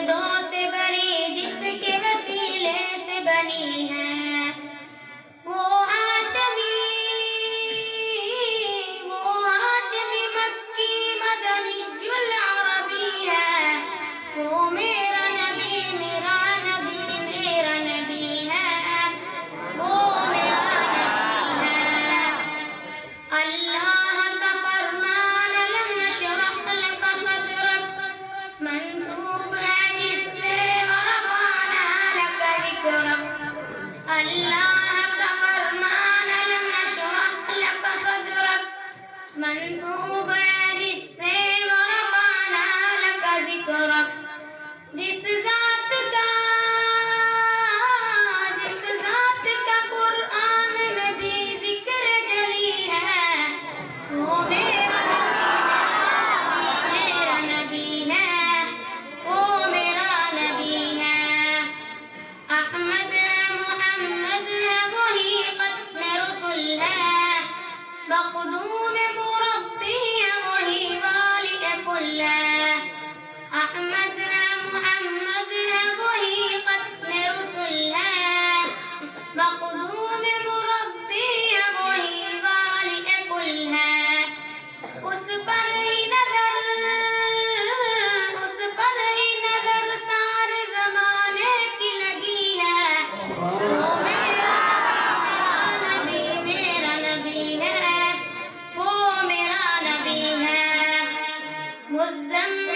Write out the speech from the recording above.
पर्दों से बनी जिसके वसीले से बनी है वो हाशमी मक्की मदनी जुल अरबी है। वो मेरा नबी मेरा नबी मेरा नबी है। वो मेरा नबी है। अल्लाह का फरमान लम नशरह लक सदरक मंसूब है जिससे वरफ़अना लक ज़िक्रक। अल्लाह का फरमान लम नशरह लक सदरक मंसूब है जिससे वरफ़अना लक ज़िक्रक। जिस ज़ात का कुरान में भी जिक्र जली है वो मेरा नबी है। वो मेरा नबी है। अहमद है मोहम्मद है वही खत्म रसूल है। मक़दूम मुरब्बी है वही वाली कुल है। अहमद है मोहम्मद है वही खत्म रसूल है। मक़दूम मुरब्बी है वही वाली कुल है। उस पर ही नजर सारे ज़माने की लगी है। वो मेरा नबी मेरा नबी है। वो मेरा नबी है। मुज़म्मिल